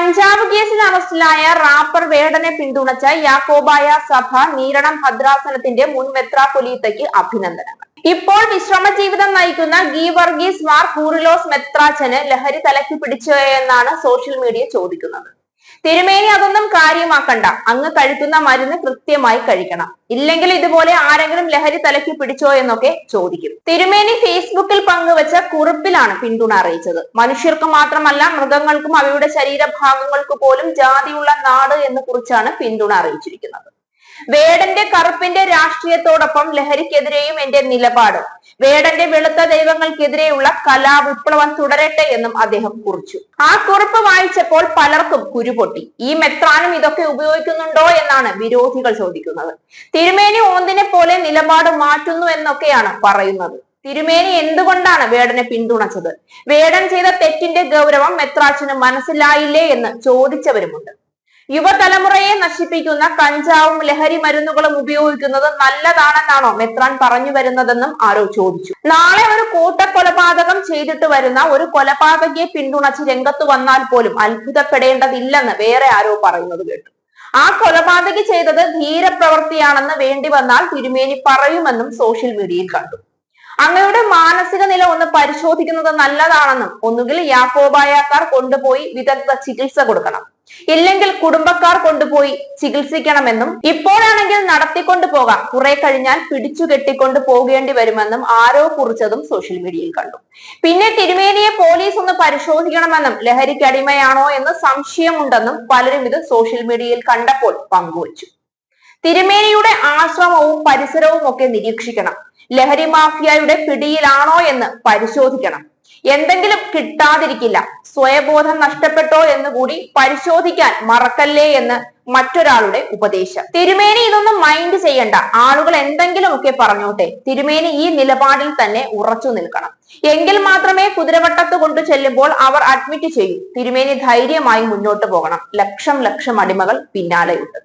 കഞ്ചാവ് കേസിൽ അറസ്റ്റിലായ റാപ്പർ വേടനെ പിന്തുണച്ച യാക്കോബായ സഭ നീരണം ഭദ്രാസനത്തിന്റെ മുൻ മെത്രാപ്പൊലീത്തയ്ക്ക് അഭിനന്ദനങ്ങൾ. ഇപ്പോൾ വിശ്രമ ജീവിതം നയിക്കുന്ന ഗീവർഗീസ് മാർ കൂറിലോസ് മെത്രാച്ചന് ലഹരി തലയ്ക്ക് പിടിച്ചോ എന്നാണ് സോഷ്യൽ മീഡിയ ചോദിക്കുന്നത്. തിരുമേനി അതൊന്നും കാര്യമാക്കണ്ട, അങ്ങ് കഴിക്കുന്ന മരുന്ന് കൃത്യമായി കഴിക്കണം, ഇല്ലെങ്കിൽ ഇതുപോലെ ആരെങ്കിലും ലഹരി തലയ്ക്ക് പിടിച്ചോ എന്നൊക്കെ ചോദിക്കും. തിരുമേനി ഫേസ്ബുക്കിൽ പങ്കുവച്ച കുറിപ്പിലാണ് പിന്തുണ അറിയിച്ചത്. മനുഷ്യർക്ക് മാത്രമല്ല മൃഗങ്ങൾക്കും അവയുടെ ശരീരഭാഗങ്ങൾക്ക് പോലും ജാതിയുള്ള നാട് എന്ന് കുറിച്ചാണ് പിന്തുണ അറിയിച്ചിരിക്കുന്നത്. വേടന്റെ കറുപ്പിന്റെ രാഷ്ട്രീയത്തോടൊപ്പം ലഹരിക്കെതിരെയും എന്റെ നിലപാട്, വേടന്റെ വെളുത്ത ദൈവങ്ങൾക്കെതിരെയുള്ള കലാവിപ്ലവം തുടരട്ടെ എന്നും അദ്ദേഹം കുറിച്ചു. ആ കുറിപ്പ് വായിച്ചപ്പോൾ പലർക്കും കുരുപൊട്ടി. ഈ മെത്രാനും ഇതൊക്കെ ഉപയോഗിക്കുന്നുണ്ടോ എന്നാണ് വിരോധികൾ ചോദിക്കുന്നത്. തിരുമേനി ഓന്തിനെ പോലെ നിലപാട് മാറ്റുന്നു എന്നൊക്കെയാണ് പറയുന്നത്. തിരുമേനി എന്തുകൊണ്ടാണ് വേടനെ പിന്തുണച്ചത്? വേടൻ ചെയ്ത തെറ്റിന്റെ ഗൗരവം മെത്രാച്ചന് മനസ്സിലായില്ലേ എന്ന് ചോദിച്ചവരുമുണ്ട്. യുവതലമുറയെ നശിപ്പിക്കുന്ന കഞ്ചാവും ലഹരി മരുന്നുകളും ഉപയോഗിക്കുന്നത് നല്ലതാണെന്നാണോ മെത്രാൻ പറഞ്ഞു വരുന്നതെന്നും ആരോ ചോദിച്ചു. നാളെ ഒരു കൂട്ടക്കൊലപാതകം ചെയ്തിട്ട് വരുന്ന ഒരു കൊലപാതകയെ പിന്തുണച്ച് രംഗത്ത് വന്നാൽ പോലും അത്ഭുതപ്പെടേണ്ടതില്ലെന്ന് വേറെ ആരോ പറയുന്നത് കേട്ടു. ആ കൊലപാതകി ചെയ്തത് ധീരപ്രവൃത്തിയാണെന്ന് വേണ്ടി വന്നാൽ തിരുമേനി പറയുമെന്നും സോഷ്യൽ മീഡിയയിൽ കണ്ടു. അങ്ങയുടെ മാനസിക നില ഒന്ന് പരിശോധിക്കുന്നത് നല്ലതാണെന്നും ഒന്നുകിൽ യാക്കോബായക്കാർ കൊണ്ടുപോയി വിദഗ്ധ ചികിത്സ കൊടുക്കണം, ഇല്ലെങ്കിൽ കുടുംബക്കാർ കൊണ്ടുപോയി ചികിത്സിക്കണമെന്നും ഇപ്പോഴാണെങ്കിൽ നടത്തിക്കൊണ്ടു പോകാം, കുറെ കഴിഞ്ഞാൽ പിടിച്ചു കെട്ടിക്കൊണ്ട് പോകേണ്ടി വരുമെന്നും ആരോ കുറിച്ചതും സോഷ്യൽ മീഡിയയിൽ കണ്ടു. പിന്നെ തിരുമേനിയെ പോലീസ് ഒന്ന് പരിശോധിക്കണമെന്നും ലഹരിക്ക് അടിമയാണോ എന്ന് സംശയമുണ്ടെന്നും പലരും ഇത് സോഷ്യൽ മീഡിയയിൽ കണ്ടപ്പോൾ പങ്കുവച്ചു. തിരുമേനിയുടെ ആശ്രമവും പരിസരവും ഒക്കെ നിരീക്ഷിക്കണം, ലഹരി മാഫിയയുടെ പിടിയിലാണോ എന്ന് പരിശോധിക്കണം, എന്തെങ്കിലും കിട്ടാതിരിക്കില്ല, സ്വയബോധം നഷ്ടപ്പെട്ടോ എന്ന് കൂടി പരിശോധിക്കാൻ മറക്കല്ലേ എന്ന് മറ്റൊരാളുടെ ഉപദേശം. തിരുമേനി ഇതൊന്നും മൈൻഡ് ചെയ്യണ്ട, ആളുകൾ എന്തെങ്കിലുമൊക്കെ പറഞ്ഞോട്ടെ, തിരുമേനി ഈ നിലപാടിൽ തന്നെ ഉറച്ചു നിൽക്കണം, എങ്കിൽ മാത്രമേ കുതിരവട്ടത്ത് കൊണ്ടു ചെല്ലുമ്പോൾ അവർ അഡ്മിറ്റ് ചെയ്യൂ. തിരുമേനി ധൈര്യമായി മുന്നോട്ട് പോകണം, ലക്ഷം ലക്ഷം അടിമകൾ പിന്നാലെയുണ്ട്.